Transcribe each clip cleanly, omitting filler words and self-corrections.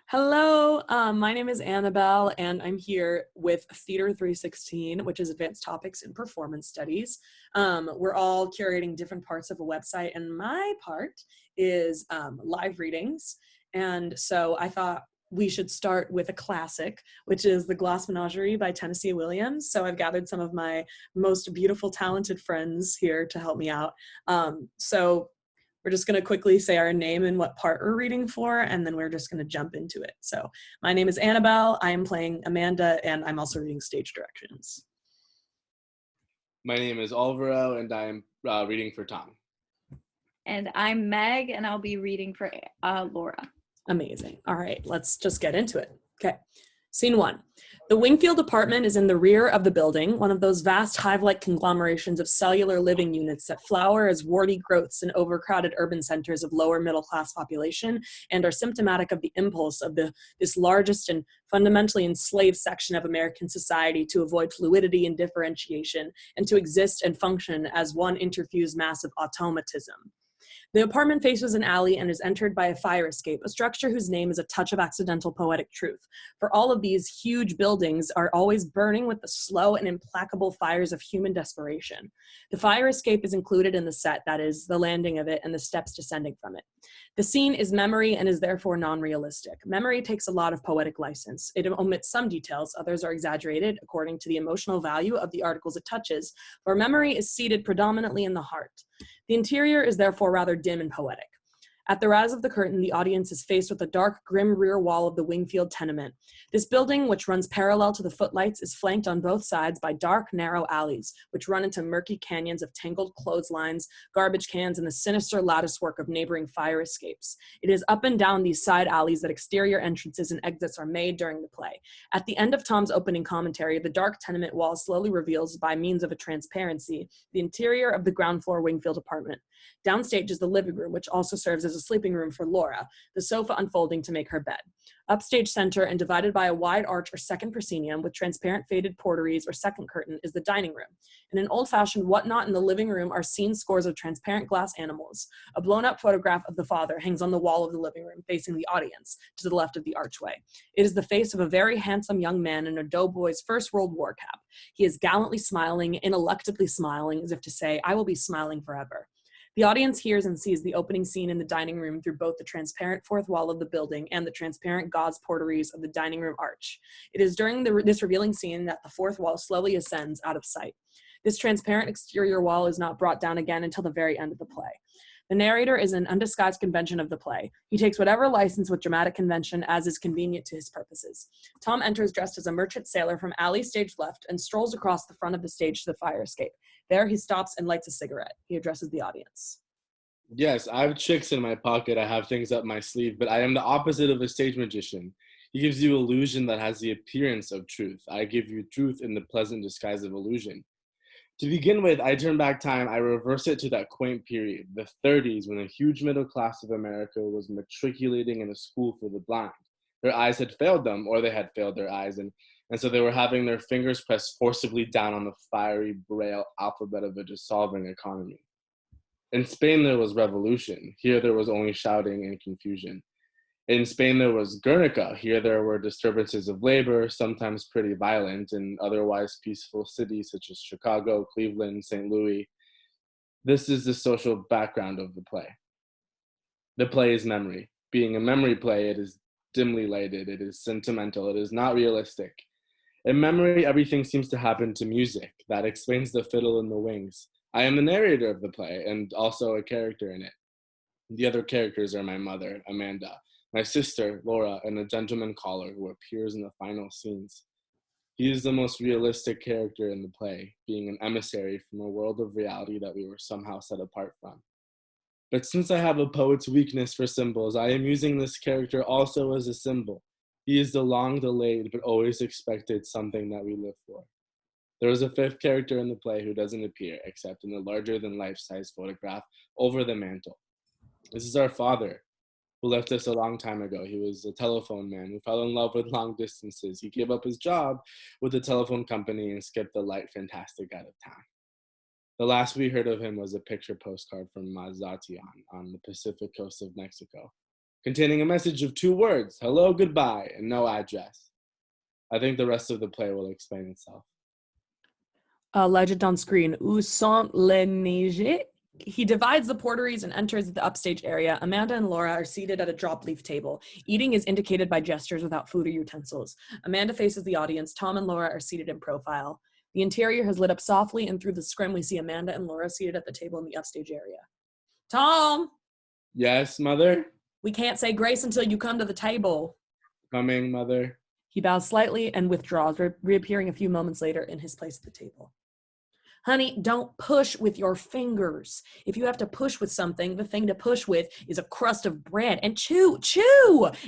Hello, my name is Annabelle, and I'm here with Theater 316, which is Advanced Topics in Performance Studies. We're all curating different parts of a website, and my part is live readings. And so I thought we should start with a classic, which is The Glass Menagerie by Tennessee Williams. So I've gathered some of my most beautiful, talented friends here to help me out. So we're just going to quickly say our name and what part we're reading for, and then we're just going to jump into it. So my name is Annabelle. I am playing Amanda, and I'm also reading stage directions. My name is Alvaro, and I am reading for Tom. And I'm Meg, and I'll be reading for Laura. Amazing. All right, let's just get into it. Okay. Scene 1. The Wingfield apartment is in the rear of the building, one of those vast hive-like conglomerations of cellular living units that flower as warty growths in overcrowded urban centers of lower middle-class population and are symptomatic of the impulse of this largest and fundamentally enslaved section of American society to avoid fluidity and differentiation and to exist and function as one interfused mass of automatism. The apartment faces an alley and is entered by a fire escape, a structure whose name is a touch of accidental poetic truth. For all of these huge buildings are always burning with the slow and implacable fires of human desperation. The fire escape is included in the set, that is, the landing of it and the steps descending from it. The scene is memory and is therefore non-realistic. Memory takes a lot of poetic license. It omits some details, others are exaggerated according to the emotional value of the articles it touches, for memory is seated predominantly in the heart. The interior is therefore rather dim and poetic. At the rise of the curtain, the audience is faced with the dark, grim rear wall of the Wingfield tenement. This building, which runs parallel to the footlights, is flanked on both sides by dark, narrow alleys, which run into murky canyons of tangled clotheslines, garbage cans, and the sinister latticework of neighboring fire escapes. It is up and down these side alleys that exterior entrances and exits are made during the play. At the end of Tom's opening commentary, the dark tenement wall slowly reveals, by means of a transparency, the interior of the ground floor Wingfield apartment. Downstage is the living room, which also serves as a sleeping room for Laura, the sofa unfolding to make her bed. Upstage center and divided by a wide arch or second proscenium with transparent faded portieres or second curtain is the dining room. In an old-fashioned whatnot in the living room are seen scores of transparent glass animals. A blown-up photograph of the father hangs on the wall of the living room, facing the audience, to the left of the archway. It is the face of a very handsome young man in a doughboy's First World War cap. He is gallantly smiling, ineluctably smiling, as if to say, "I will be smiling forever." The audience hears and sees the opening scene in the dining room through both the transparent fourth wall of the building and the transparent gauze portieres of the dining room arch. It is during this revealing scene that the fourth wall slowly ascends out of sight. This transparent exterior wall is not brought down again until the very end of the play. The narrator is an undisguised convention of the play. He takes whatever license with dramatic convention as is convenient to his purposes. Tom enters dressed as a merchant sailor from alley stage left and strolls across the front of the stage to the fire escape. There he stops and lights a cigarette. He addresses the audience. Yes, I have tricks in my pocket. I have things up my sleeve, but I am the opposite of a stage magician. He gives you illusion that has the appearance of truth. I give you truth in the pleasant disguise of illusion. To begin with, I turn back time, I reverse it to that quaint period, the 30s, when a huge middle class of America was matriculating in a school for the blind. Their eyes had failed them, or they had failed their eyes, and so they were having their fingers pressed forcibly down on the fiery braille alphabet of a dissolving economy. In Spain, there was revolution. Here, there was only shouting and confusion. In Spain, there was Guernica. Here, there were disturbances of labor, sometimes pretty violent, in otherwise peaceful cities such as Chicago, Cleveland, St. Louis. This is the social background of the play. The play is memory. Being a memory play, it is dimly lighted, it is sentimental, it is not realistic. In memory, everything seems to happen to music. That explains the fiddle in the wings. I am the narrator of the play and also a character in it. The other characters are my mother, Amanda, my sister, Laura, and a gentleman caller who appears in the final scenes. He is the most realistic character in the play, being an emissary from a world of reality that we were somehow set apart from. But since I have a poet's weakness for symbols, I am using this character also as a symbol. He is the long-delayed but always expected something that we live for. There is a fifth character in the play who doesn't appear except in the larger-than-life-size photograph over the mantel. This is our father, who left us a long time ago. He was a telephone man who fell in love with long distances. He gave up his job with the telephone company and skipped the light fantastic out of town. The last we heard of him was a picture postcard from Mazatian on the Pacific coast of Mexico. containing a message of 2 words, hello, goodbye, and no address. I think the rest of the play will explain itself. Legend on screen. Où sont les neiges? He divides the porteries and enters the upstage area. Amanda and Laura are seated at a drop-leaf table. Eating is indicated by gestures without food or utensils. Amanda faces the audience. Tom and Laura are seated in profile. The interior has lit up softly, and through the scrim, we see Amanda and Laura seated at the table in the upstage area. Tom! Yes, Mother? We can't say grace until you come to the table. Coming, Mother. He bows slightly and withdraws, reappearing a few moments later in his place at the table. Honey, don't push with your fingers. If you have to push with something, the thing to push with is a crust of bread. And chew.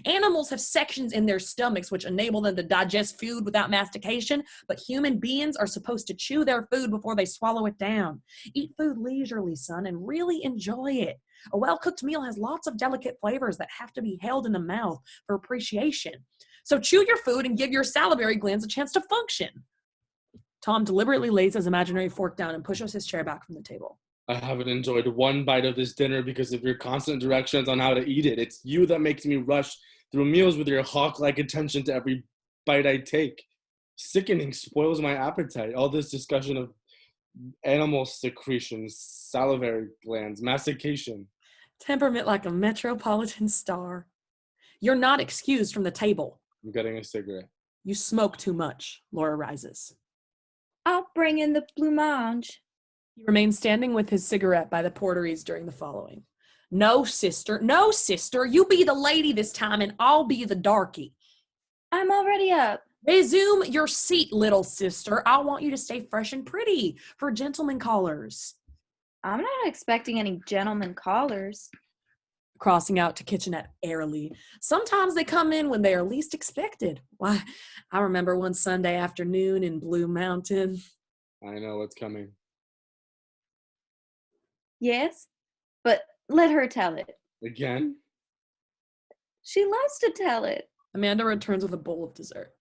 Animals have sections in their stomachs which enable them to digest food without mastication, but human beings are supposed to chew their food before they swallow it down. Eat food leisurely, son, and really enjoy it. A well-cooked meal has lots of delicate flavors that have to be held in the mouth for appreciation. So chew your food and give your salivary glands a chance to function. Tom deliberately lays his imaginary fork down and pushes his chair back from the table. I haven't enjoyed one bite of this dinner because of your constant directions on how to eat it. It's you that makes me rush through meals with your hawk-like attention to every bite I take. Sickening spoils my appetite. All this discussion of animal secretions, salivary glands, mastication. Temperament like a metropolitan star. You're not excused from the table. I'm getting a cigarette. You smoke too much. Laura rises. I'll bring in the blanc-mange. He remains standing with his cigarette by the porteries during the following. No, sister, you be the lady this time and I'll be the darky. I'm already up. Resume your seat, little sister. I want you to stay fresh and pretty for gentlemen callers. I'm not expecting any gentlemen callers. Crossing out to kitchenette airily. Sometimes they come in when they are least expected. Why, I remember one Sunday afternoon in Blue Mountain. I know what's coming. Yes, but let her tell it. Again? She loves to tell it. Amanda returns with a bowl of dessert.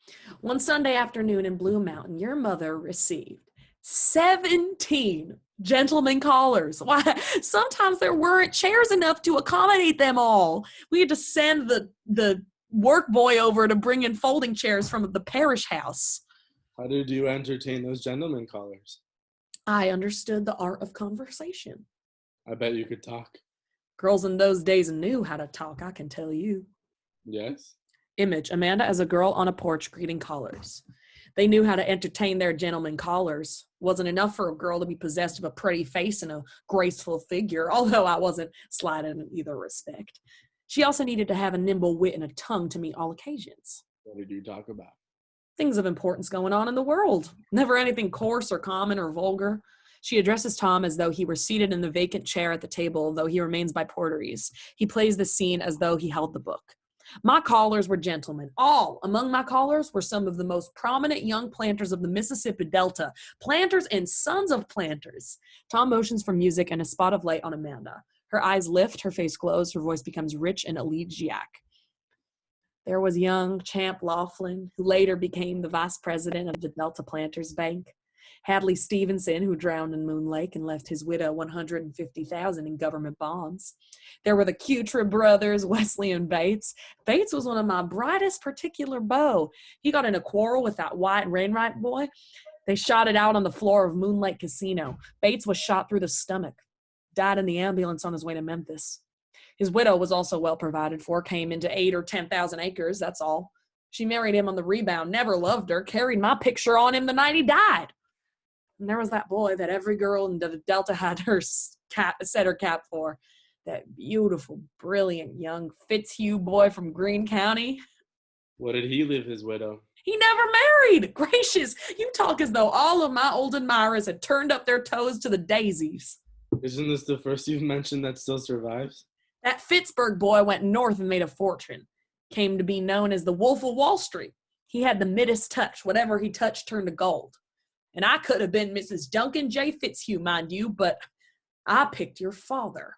One Sunday afternoon in Blue Mountain, your mother received 17 gentlemen callers. Why? Sometimes there weren't chairs enough to accommodate them all. We had to send the work boy over to bring in folding chairs from the parish house. How did you entertain those gentlemen callers? I understood the art of conversation. I bet you could talk. Girls in those days knew how to talk, I can tell you. Yes? Image, Amanda as a girl on a porch greeting callers. They knew how to entertain their gentlemen callers. Wasn't enough for a girl to be possessed of a pretty face and a graceful figure, although I wasn't slighted in either respect. She also needed to have a nimble wit and a tongue to meet all occasions. What did you talk about? Things of importance going on in the world. Never anything coarse or common or vulgar. She addresses Tom as though he were seated in the vacant chair at the table, though he remains by porteries. He plays the scene as though he held the book. My callers were gentlemen. All among my callers were some of the most prominent young planters of the Mississippi Delta. Planters and sons of planters. Tom motions for music and a spot of light on Amanda. Her eyes lift, her face glows, her voice becomes rich and elegiac. There was young Champ Laughlin, who later became the vice president of the Delta Planters Bank. Hadley Stevenson, who drowned in Moon Lake and left his widow $150,000 in government bonds. There were the Cutra brothers, Wesley and Bates. Bates was one of my brightest particular beaux. He got in a quarrel with that white Rainwright boy. They shot it out on the floor of Moon Lake Casino. Bates was shot through the stomach. Died in the ambulance on his way to Memphis. His widow was also well provided for, came into 8 or 10,000 acres, that's all. She married him on the rebound, never loved her, carried my picture on him the night he died. And there was that boy that every girl in the Delta had her set her cap for. That beautiful, brilliant, young Fitzhugh boy from Greene County. What did he leave his widow? He never married. Gracious, you talk as though all of my old admirers had turned up their toes to the daisies. Isn't this the first you've mentioned that still survives? That Pittsburgh boy went north and made a fortune. Came to be known as the Wolf of Wall Street. He had the Midas touch. Whatever he touched turned to gold. And I could have been Mrs. Duncan J. Fitzhugh, mind you, but I picked your father.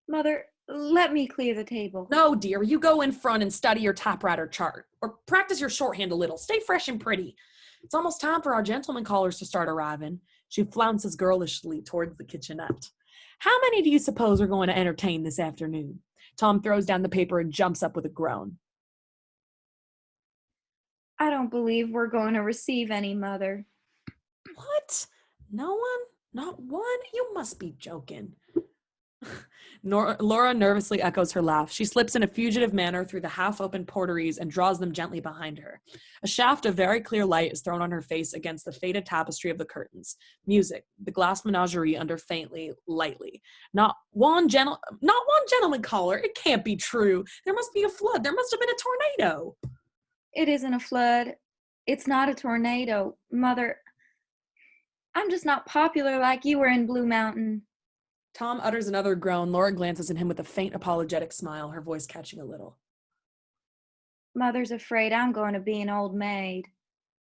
Mother, let me clear the table. No, dear, you go in front and study your typewriter chart. Or practice your shorthand a little. Stay fresh and pretty. It's almost time for our gentlemen callers to start arriving. She flounces girlishly towards the kitchenette. How many do you suppose are going to entertain this afternoon? Tom throws down the paper and jumps up with a groan. I don't believe we're going to receive any, Mother. What? No one? Not one? You must be joking. Laura nervously echoes her laugh. She slips in a fugitive manner through the half-open portieres and draws them gently behind her. A shaft of very clear light is thrown on her face against the faded tapestry of the curtains. Music, the glass menagerie under faintly, lightly. Not one gentleman caller. It can't be true. There must be a flood. There must have been a tornado. It isn't a flood. It's not a tornado. Mother, I'm just not popular like you were in Blue Mountain. Tom utters another groan. Laura glances at him with a faint apologetic smile, her voice catching a little. Mother's afraid I'm going to be an old maid.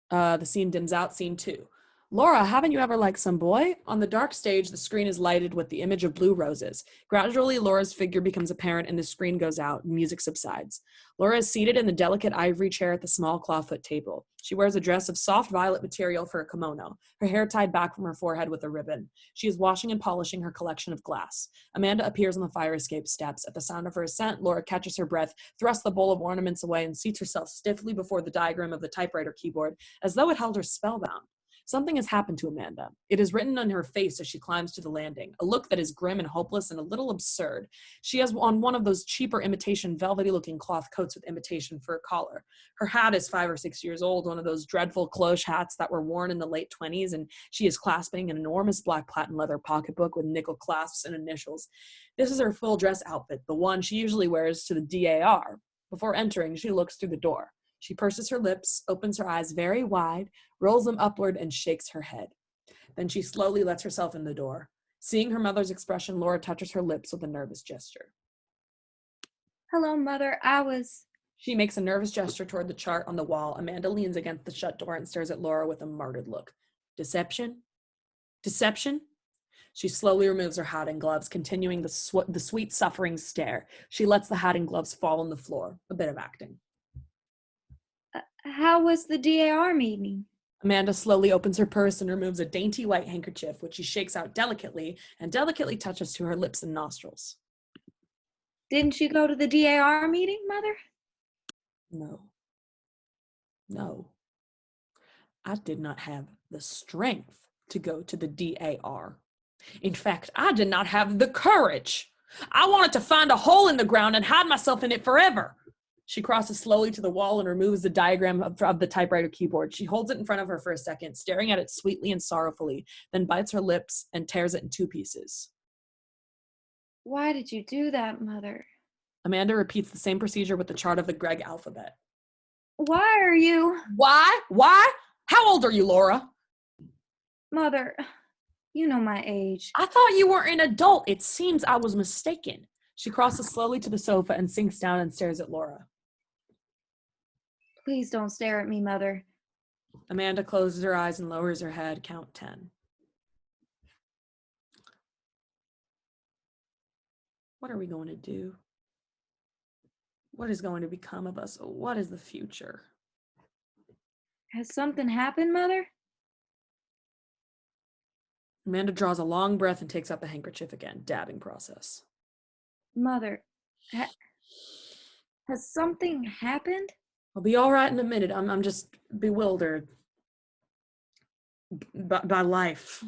The scene dims out, scene 2. Laura, haven't you ever liked some boy? On the dark stage, the screen is lighted with the image of blue roses. Gradually, Laura's figure becomes apparent and the screen goes out. Music subsides. Laura is seated in the delicate ivory chair at the small clawfoot table. She wears a dress of soft violet material for a kimono, her hair tied back from her forehead with a ribbon. She is washing and polishing her collection of glass. Amanda appears on the fire escape steps. At the sound of her ascent, Laura catches her breath, thrusts the bowl of ornaments away, and seats herself stiffly before the diagram of the typewriter keyboard, as though it held her spellbound. Something has happened to Amanda. It is written on her face as she climbs to the landing, a look that is grim and hopeless and a little absurd. She has on one of those cheaper imitation velvety-looking cloth coats with imitation fur collar. Her hat is 5 or 6 years old, one of those dreadful cloche hats that were worn in the late 20s, and she is clasping an enormous black platen leather pocketbook with nickel clasps and initials. This is her full dress outfit, the one she usually wears to the DAR. Before entering, she looks through the door. She purses her lips, opens her eyes very wide, rolls them upward, and shakes her head. Then she slowly lets herself in the door. Seeing her mother's expression, Laura touches her lips with a nervous gesture. Hello, Mother. She makes a nervous gesture toward the chart on the wall. Amanda leans against the shut door and stares at Laura with a martyred look. Deception? Deception? She slowly removes her hat and gloves, continuing the sweet suffering stare. She lets the hat and gloves fall on the floor. A bit of acting. How was the DAR meeting? Amanda slowly opens her purse and removes a dainty white handkerchief, which she shakes out delicately and delicately touches to her lips and nostrils. Didn't you go to the DAR meeting, Mother? No. I did not have the strength to go to the DAR. In fact, I did not have the courage. I wanted to find a hole in the ground and hide myself in it forever. She crosses slowly to the wall and removes the diagram of the typewriter keyboard. She holds it in front of her for a second, staring at it sweetly and sorrowfully, then bites her lips and tears it in 2 pieces. Why did you do that, Mother? Amanda repeats the same procedure with the chart of the Greg alphabet. Why are you? Why? How old are you, Laura? Mother, you know my age. I thought you were an adult. It seems I was mistaken. She crosses slowly to the sofa and sinks down and stares at Laura. Please don't stare at me, Mother. Amanda closes her eyes and lowers her head. Count 10. What are we going to do? What is going to become of us? What is the future? Has something happened, Mother? Amanda draws a long breath and takes out the handkerchief again. Dabbing process. Mother, has something happened? I'll be all right in a minute. I'm just bewildered by life.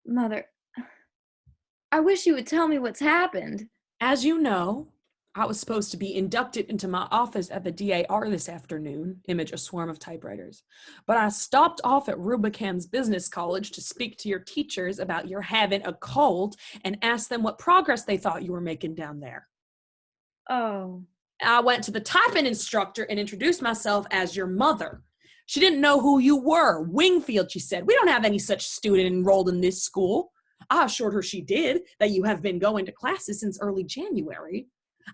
Mother, I wish you would tell me what's happened. As you know, I was supposed to be inducted into my office at the DAR this afternoon, image a swarm of typewriters. But I stopped off at Rubican's Business College to speak to your teachers about your having a cold and ask them what progress they thought you were making down there. Oh. I went to the typing instructor and introduced myself as your mother. She didn't know who you were. Wingfield, she said. We don't have any such student enrolled in this school. I assured her she did, that you have been going to classes since early January.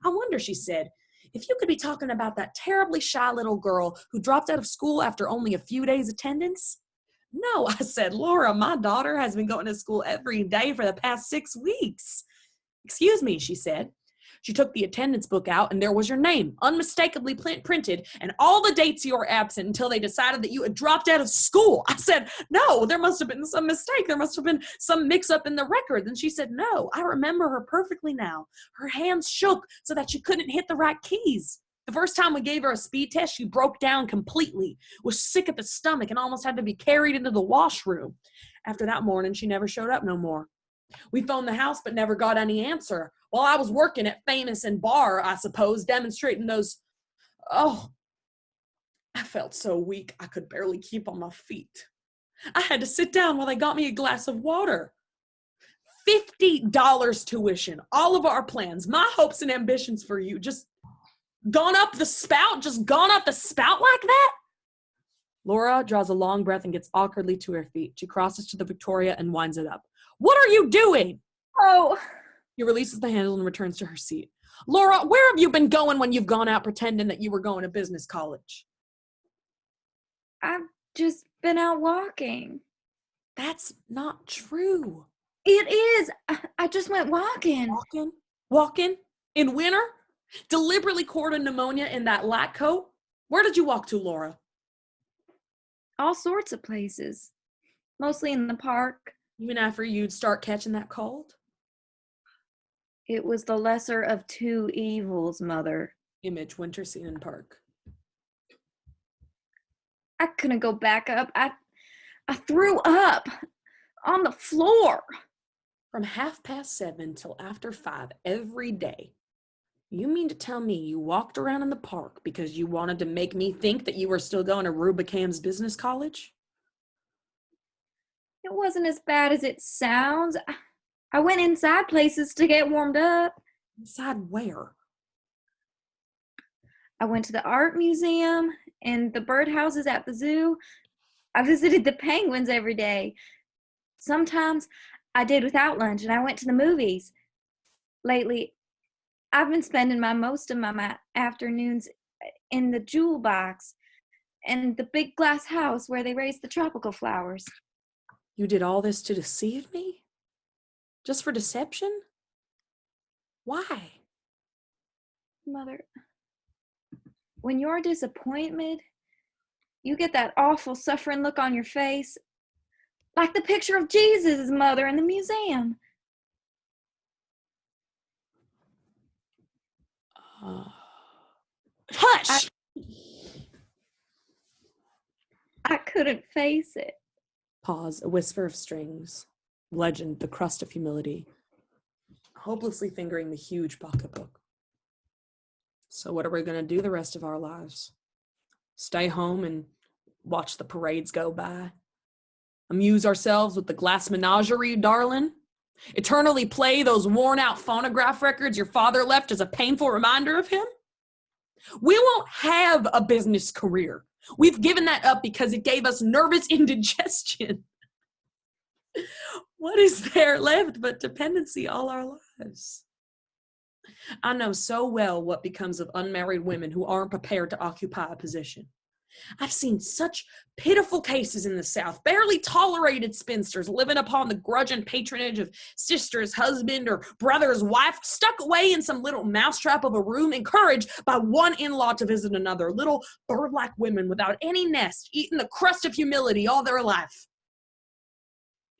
I wonder, she said, if you could be talking about that terribly shy little girl who dropped out of school after only a few days' attendance. No, I said, Laura, my daughter has been going to school every day for the past 6 weeks. Excuse me, she said. She took the attendance book out, and there was your name, unmistakably printed, and all the dates you were absent until they decided that you had dropped out of school. I said, no, there must have been some mistake. There must have been some mix-up in the records. And she said, no, I remember her perfectly now. Her hands shook so that she couldn't hit the right keys. The first time we gave her a speed test, she broke down completely, was sick at the stomach, and almost had to be carried into the washroom. After that morning, she never showed up no more. We phoned the house but never got any answer. While I was working at Famous and Bar, I suppose, demonstrating those... Oh, I felt so weak I could barely keep on my feet. I had to sit down while they got me a glass of water. $50 tuition, all of our plans, my hopes and ambitions for you, just gone up the spout like that? Laura draws a long breath and gets awkwardly to her feet. She crosses to the Victoria and winds it up. What are you doing? Oh, He releases the handle and returns to her seat. Laura, where have you been going when you've gone out pretending that you were going to business college? I've just been out walking. That's not true. It is. I just went walking. Walking? In winter? Deliberately courting pneumonia in that light coat? Where did you walk to, Laura? All sorts of places. Mostly in the park. Even after you'd start catching that cold? It was the lesser of two evils, Mother. Image, winter scene in park. I couldn't go back up. I threw up on the floor. From 7:30 till after 5 every day. You mean to tell me you walked around in the park because you wanted to make me think that you were still going to Rubicam's business college? It wasn't as bad as it sounds. I went inside places to get warmed up. Inside where? I went to the art museum and the birdhouses at the zoo. I visited the penguins every day. Sometimes I did without lunch and I went to the movies. Lately, I've been spending most of my afternoons in the jewel box and the big glass house where they raise the tropical flowers. You did all this to deceive me? Just for deception? Why? Mother, when you're disappointed, you get that awful suffering look on your face, like the picture of Jesus' mother in the museum. Hush! I couldn't face it. Pause, a whisper of strings. Legend, the crust of humility. Hopelessly fingering the huge pocketbook. So what are we going to do the rest of our lives? Stay home and watch the parades go by? Amuse ourselves with the glass menagerie, darling? Eternally play those worn-out phonograph records your father left as a painful reminder of him? We won't have a business career. We've given that up because it gave us nervous indigestion. What is there left but dependency all our lives? I know so well what becomes of unmarried women who aren't prepared to occupy a position. I've seen such pitiful cases in the South, barely tolerated spinsters living upon the grudging patronage of sister's husband or brother's wife, stuck away in some little mousetrap of a room, encouraged by one in-law to visit another, little bird-like women without any nest, eating the crust of humility all their life.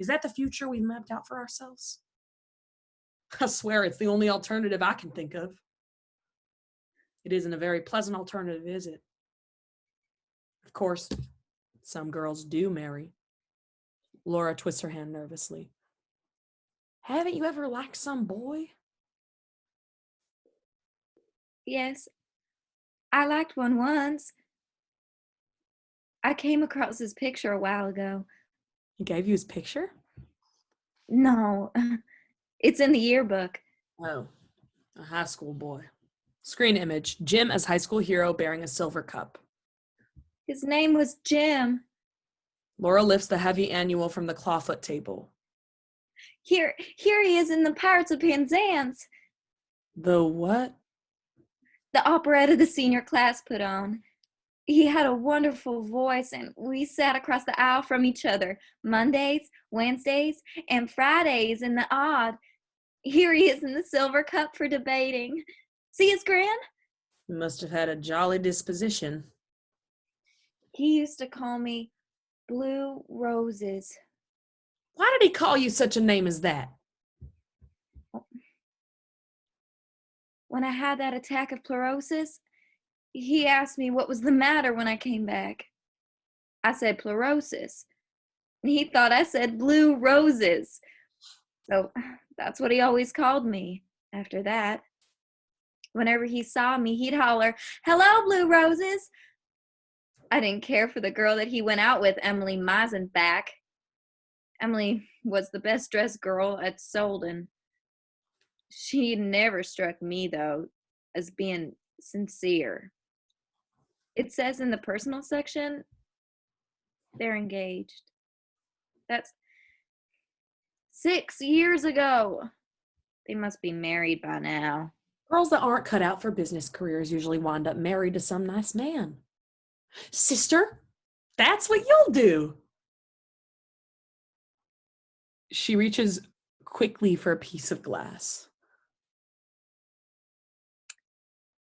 Is that the future we've mapped out for ourselves? I swear it's the only alternative I can think of. It isn't a very pleasant alternative, is it? Of course, some girls do marry. Laura twists her hand nervously. Haven't you ever liked some boy? Yes, I liked one once. I came across his picture a while ago. He gave you his picture? No, it's in the yearbook. Oh, a high school boy. Screen image, Jim as high school hero bearing a silver cup. His name was Jim. Laura lifts the heavy annual from the clawfoot table. Here he is in the Pirates of Penzance. The what? The operetta the senior class put on. He had a wonderful voice, and we sat across the aisle from each other Mondays, Wednesdays, and Fridays in the odd. Here he is in the silver cup for debating. See his Gran? You must have had a jolly disposition. He used to call me Blue Roses. Why did he call you such a name as that? When I had that attack of pleurosis, he asked me what was the matter when I came back. I said pleurosis. He thought I said blue roses. So that's what he always called me after that. Whenever he saw me, he'd holler, "Hello, Blue Roses." I didn't care for the girl that he went out with, Emily Meisenbach. Emily was the best dressed girl at Solden. She never struck me, though, as being sincere. It says in the personal section, they're engaged. That's 6 years ago. They must be married by now. Girls that aren't cut out for business careers usually wind up married to some nice man. Sister, that's what you'll do. She reaches quickly for a piece of glass.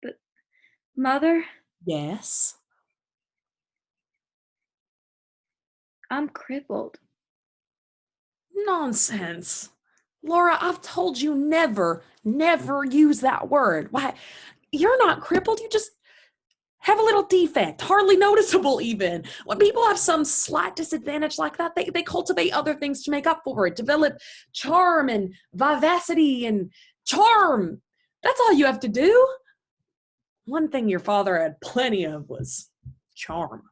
But, Mother? Yes? I'm crippled. Nonsense. Laura, I've told you never use that word. Why, you're not crippled. You just have a little defect, hardly noticeable even. When people have some slight disadvantage like that, they cultivate other things to make up for it, develop charm and vivacity and charm. That's all you have to do. One thing your father had plenty of was charm.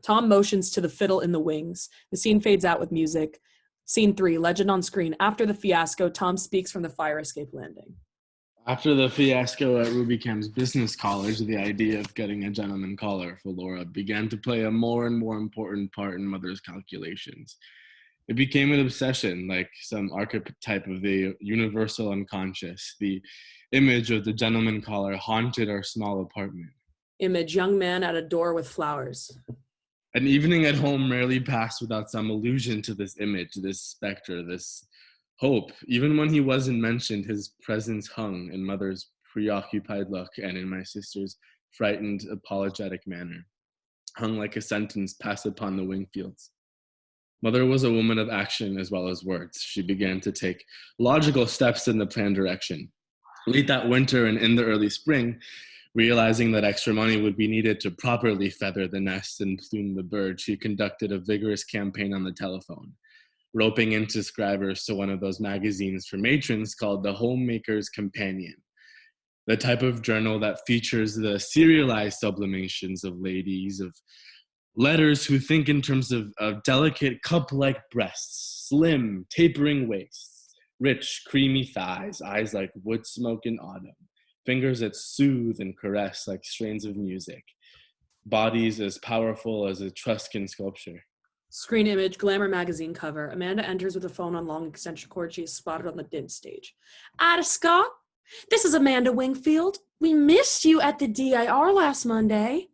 Tom motions to the fiddle in the wings. The scene fades out with music. Scene 3, legend on screen. After the fiasco, Tom speaks from the fire escape landing. After the fiasco at Ruby Camp's business college, the idea of getting a gentleman caller for Laura began to play a more and more important part in Mother's calculations. It became an obsession, like some archetype of the universal unconscious. The image of the gentleman caller haunted our small apartment. Image, young man at a door with flowers. An evening at home rarely passed without some allusion to this image, this specter, this hope. Even when he wasn't mentioned, his presence hung in Mother's preoccupied look and in my sister's frightened, apologetic manner. Hung like a sentence passed upon the Wingfields. Mother was a woman of action as well as words. She began to take logical steps in the planned direction. Late that winter and in the early spring, realizing that extra money would be needed to properly feather the nest and plume the bird, she conducted a vigorous campaign on the telephone, roping in subscribers to one of those magazines for matrons called the Homemaker's Companion, the type of journal that features the serialized sublimations of ladies, of letters who think in terms of delicate cup-like breasts, slim, tapering waists, rich, creamy thighs, eyes like wood smoke in autumn, fingers that soothe and caress like strains of music, bodies as powerful as Etruscan sculpture. Screen image, Glamour magazine cover. Amanda enters with a phone on long extension cord. She is spotted on the dim stage. Ida Scott, this is Amanda Wingfield. We missed you at the DIR last Monday.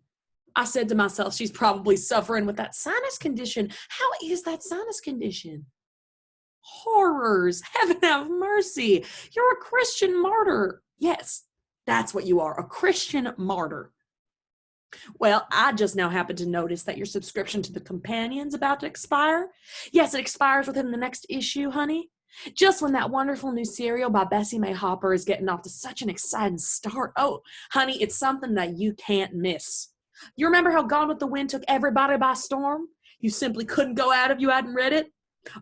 I said to myself, she's probably suffering with that sinus condition. How is that sinus condition? Horrors. Heaven have mercy. You're a Christian martyr. Yes, that's what you are, a Christian martyr. Well, I just now happened to notice that your subscription to the Companion's about to expire. Yes, it expires within the next issue, honey. Just when that wonderful new serial by Bessie May Hopper is getting off to such an exciting start. Oh, honey, it's something that you can't miss. You remember how Gone with the Wind took everybody by storm? You simply couldn't go out if you hadn't read it.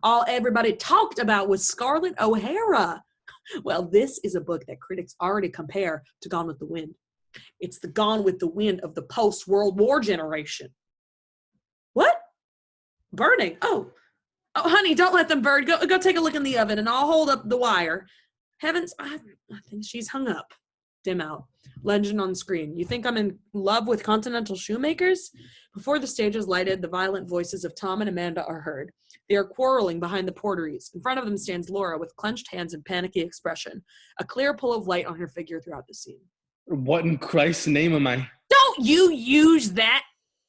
All everybody talked about was Scarlett O'Hara. Well, this is a book that critics already compare to Gone with the Wind. It's the Gone with the Wind of the post-World War generation. What? Burning? Oh, honey, don't let them burn. Go take a look in the oven, and I'll hold up the wire. Heavens, I think she's hung up. Dim out. Legend on screen. You think I'm in love with continental shoemakers? Before the stage is lighted, the violent voices of Tom and Amanda are heard. They are quarreling behind the porteries. In front of them stands Laura with clenched hands and panicky expression, a clear pull of light on her figure throughout the scene. What in Christ's name am I Don't you use that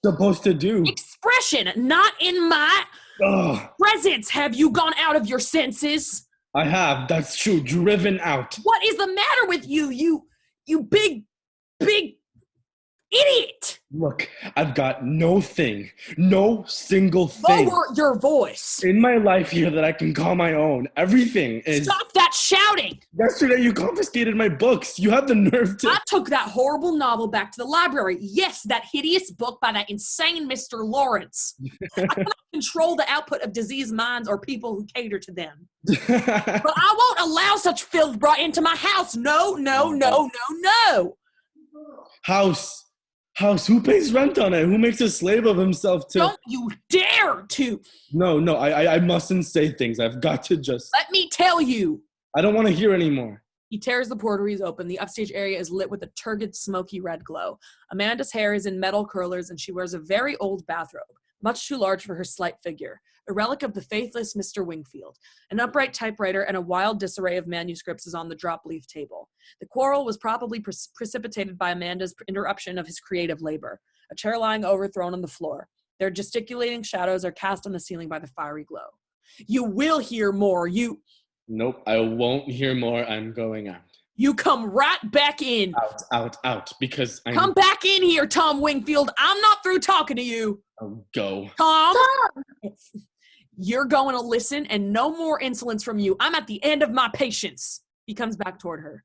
supposed to do? expression, not in my Ugh, presence. Have you gone out of your senses? I have, that's true, driven out. What is the matter with you? You You big idiot! Look, I've got no single thing Lower your voice. in my life here that I can call my own. Everything is... Stop that shouting! Yesterday you confiscated my books. You have the nerve to... I took that horrible novel back to the library. Yes, that hideous book by that insane Mr. Lawrence. I cannot control the output of diseased minds or people who cater to them. But I won't allow such filth brought into my house. No. House, who pays rent on it? Who makes a slave of himself to... Don't you dare to. No, I mustn't say things. I've got to just... Let me tell you. I don't want to hear anymore. He tears the portieres open. The upstage area is lit with a turgid, smoky red glow. Amanda's hair is in metal curlers, and she wears a very old bathrobe, much too large for her slight figure, a relic of the faithless Mr. Wingfield. An upright typewriter and a wild disarray of manuscripts is on the drop-leaf table. The quarrel was probably precipitated by Amanda's interruption of his creative labor, a chair lying overthrown on the floor. Their gesticulating shadows are cast on the ceiling by the fiery glow. You will hear more. Nope, I won't hear more. I'm going out. You come right back in. Out, because I'm... Come back in here, Tom Wingfield. I'm not through talking to you. I'll go. Tom! You're going to listen, and no more insolence from you. I'm at the end of my patience. He comes back toward her.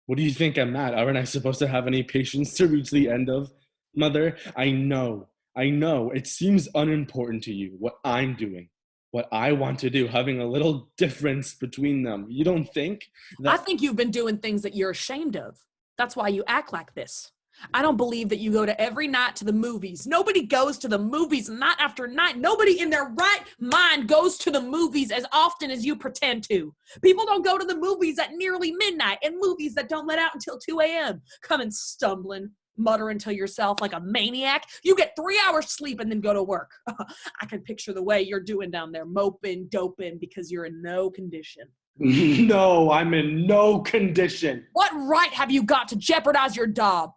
What do you think I'm at? Aren't I supposed to have any patience to reach the end of? Mother, I know. It seems unimportant to you, what I'm doing. What I want to do, having a little difference between them. You don't think that... I think you've been doing things that you're ashamed of. That's why you act like this. I don't believe that you go to every night to the movies. Nobody goes to the movies night after night. Nobody in their right mind goes to the movies as often as you pretend to. People don't go to the movies at nearly midnight, and movies that don't let out until 2 a.m. Coming stumbling, muttering to yourself like a maniac. You get 3 hours sleep and then go to work. I can picture the way you're doing down there, moping, doping, because you're in no condition. No, I'm in no condition. What right have you got to jeopardize your job,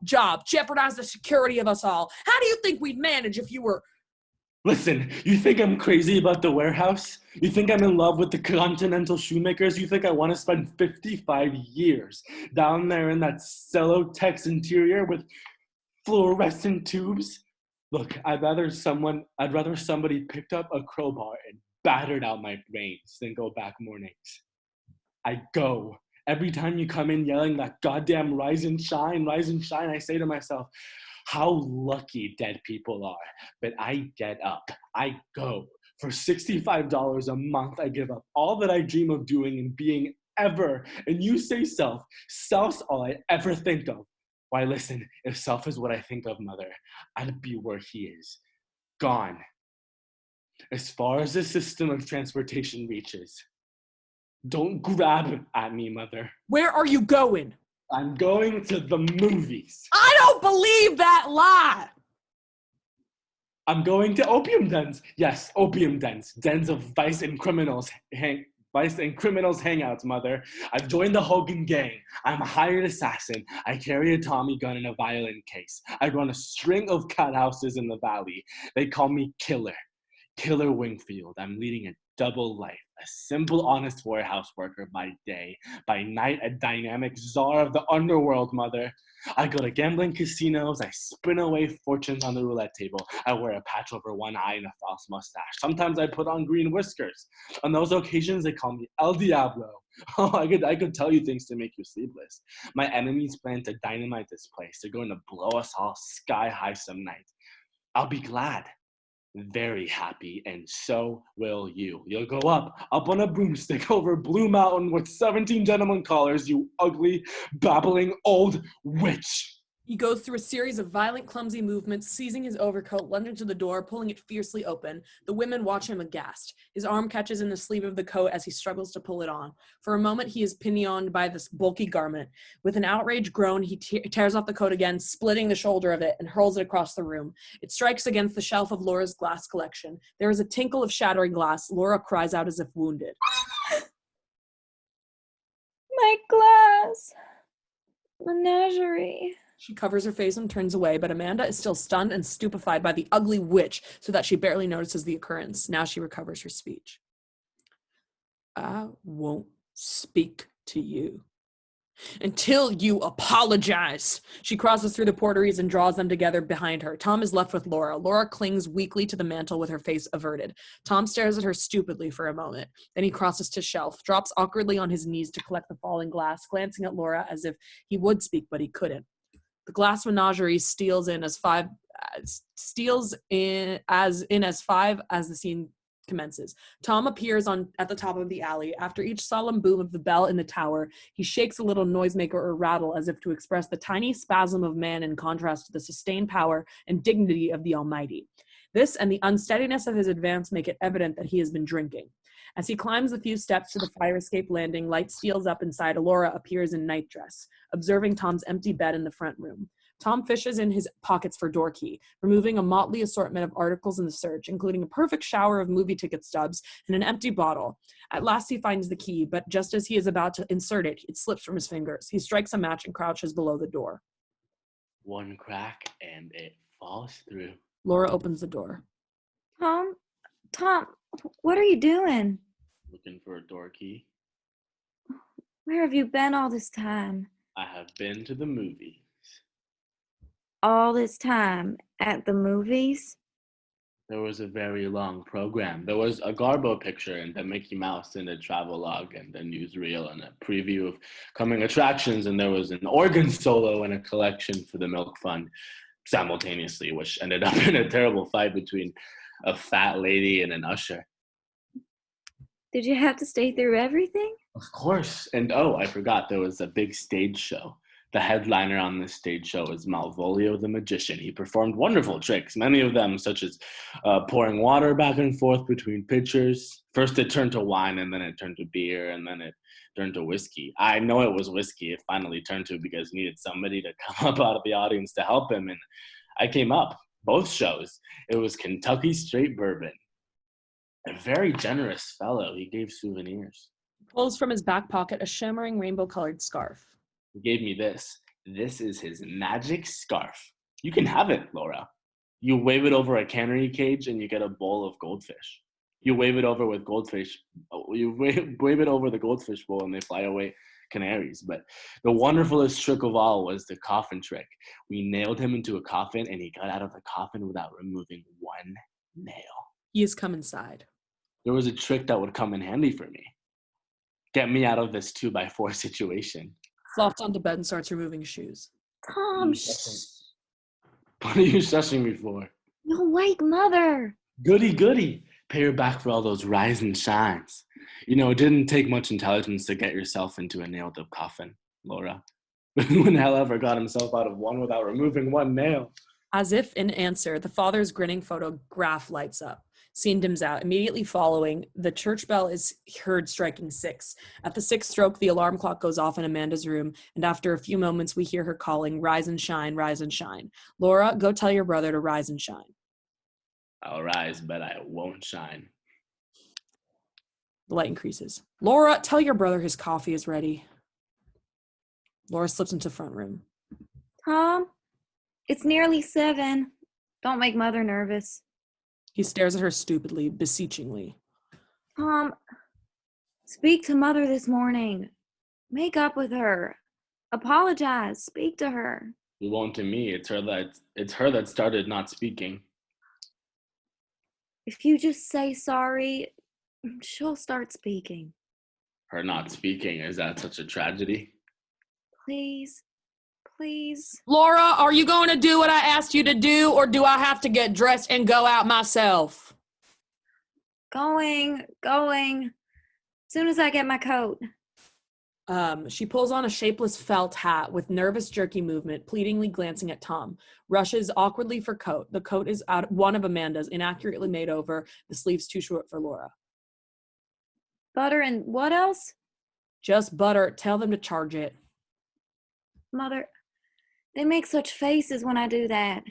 jeopardize the security of us all? How do you think we'd manage if you were... Listen, you think I'm crazy about the warehouse? You think I'm in love with the Continental shoemakers? You think I want to spend 55 years down there in that Cellotex interior with fluorescent tubes? Look, I'd rather somebody picked up a crowbar and battered out my brains than go back mornings. I go. Every time you come in yelling that goddamn rise and shine, I say to myself, how lucky dead people are. But I get up. I go. For $65 a month, I give up all that I dream of doing and being ever. And you say self. Self's all I ever think of. Why, listen, if self is what I think of, Mother, I'd be where he is. Gone. As far as the system of transportation reaches. Don't grab at me, Mother. Where are you going? I'm going to the movies. I don't believe that lie. I'm going to opium dens. Yes, opium dens. Dens of vice and criminals hangouts, Mother. I've joined the Hogan gang. I'm a hired assassin. I carry a Tommy gun in a violin case. I run a string of cat houses in the valley. They call me Killer. Killer Wingfield. I'm leading a double life. A simple, honest warehouse worker by day. By night, a dynamic czar of the underworld, Mother. I go to gambling casinos. I spin away fortunes on the roulette table. I wear a patch over one eye and a false mustache. Sometimes I put on green whiskers. On those occasions, they call me El Diablo. Oh, I could tell you things to make you sleepless. My enemies plan to dynamite this place. They're going to blow us all sky high some night. I'll be glad. Very happy, and so will you. You'll go up on a broomstick over Blue Mountain with 17 gentlemen callers, you ugly, babbling old witch. He goes through a series of violent, clumsy movements, seizing his overcoat, lunging to the door, pulling it fiercely open. The women watch him aghast. His arm catches in the sleeve of the coat as he struggles to pull it on. For a moment, he is pinioned by this bulky garment. With an outraged groan, he tears off the coat again, splitting the shoulder of it, and hurls it across the room. It strikes against the shelf of Laura's glass collection. There is a tinkle of shattering glass. Laura cries out as if wounded. My glass. Menagerie. She covers her face and turns away, but Amanda is still stunned and stupefied by the ugly witch so that she barely notices the occurrence. Now she recovers her speech. I won't speak to you. Until you apologize. She crosses through the portieres and draws them together behind her. Tom is left with Laura. Laura clings weakly to the mantel with her face averted. Tom stares at her stupidly for a moment. Then he crosses to shelf, drops awkwardly on his knees to collect the falling glass, glancing at Laura as if he would speak, but he couldn't. The glass menagerie steals in as five as the scene commences. Tom appears at the top of the alley. After each solemn boom of the bell in the tower, he shakes a little noisemaker or rattle as if to express the tiny spasm of man in contrast to the sustained power and dignity of the Almighty. This and the unsteadiness of his advance make it evident that he has been drinking. As he climbs the few steps to the fire escape landing, light steals up inside. Alora appears in nightdress, observing Tom's empty bed in the front room. Tom fishes in his pockets for door key, removing a motley assortment of articles in the search, including a perfect shower of movie ticket stubs and an empty bottle. At last he finds the key, but just as he is about to insert it, it slips from his fingers. He strikes a match and crouches below the door. One crack and it falls through. Laura opens the door. Tom, what are you doing? Looking for a door key. Where have you been all this time? I have been to the movies. All this time at the movies? There was a very long program. There was a Garbo picture and a Mickey Mouse and a travelogue and a newsreel and a preview of coming attractions, and there was an organ solo and a collection for the Milk Fund simultaneously, which ended up in a terrible fight between a fat lady and an usher. Did you have to stay through everything? Of course. And oh, I forgot, there was a big stage show. The headliner on this stage show is Malvolio the magician. He performed wonderful tricks, many of them such as pouring water back and forth between pitchers. First it turned to wine, and then it turned to beer, and then it turned to whiskey. I know it was whiskey it finally turned to because he needed somebody to come up out of the audience to help him, and I came up. Both shows. It was Kentucky straight bourbon. A very generous fellow. He gave souvenirs. He pulls from his back pocket a shimmering rainbow-colored scarf. He gave me this. This is his magic scarf. You can have it, Laura. You wave it over a cannery cage and you get a bowl of goldfish. You wave it over with goldfish. You wave it over the goldfish bowl and they fly away canaries. But the wonderfulest trick of all was the coffin trick. We nailed him into a coffin and he got out of the coffin without removing one nail. He has come inside. There was a trick that would come in handy for me. Get me out of this 2x4 situation. Flops onto bed and starts removing shoes. Tom, What are you shushing me for? you'll wake Mother. Goody, goody. Pay her back for all those rise and shines. You know, it didn't take much intelligence to get yourself into a nailed up coffin, Laura. When hell ever got himself out of one without removing one nail? As if in answer, the father's grinning photograph lights up. Scene dims out. Immediately following, the church bell is heard striking 6. At the 6th stroke, the alarm clock goes off in Amanda's room, and after a few moments, we hear her calling, "Rise and shine, rise and shine. Laura, go tell your brother to rise and shine." I'll rise, but I won't shine. The light increases. "Laura, tell your brother his coffee is ready." Laura slips into front room. Tom, it's nearly 7. Don't make Mother nervous. He stares at her stupidly, beseechingly. Tom, speak to Mother this morning. Make up with her. Apologize. Speak to her. You won't to me. It's her that started not speaking. If you just say sorry, she'll start speaking. Her not speaking, is that such a tragedy? Please. Please. Laura, are you going to do what I asked you to do, or do I have to get dressed and go out myself? Going. Soon as I get my coat. She pulls on a shapeless felt hat with nervous, jerky movement, pleadingly glancing at Tom. Rushes awkwardly for coat. The coat is one of Amanda's, inaccurately made over. The sleeves too short for Laura. Butter and what else? Just butter. Tell them to charge it. Mother, they make such faces when I do that.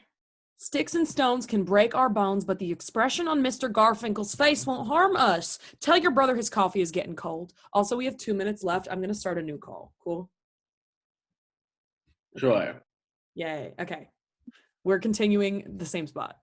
Sticks and stones can break our bones, but the expression on Mr. Garfinkel's face won't harm us. Tell your brother his coffee is getting cold. Also, we have 2 minutes left. I'm going to start a new call. Cool? Sure. Yay. Okay. We're continuing the same spot.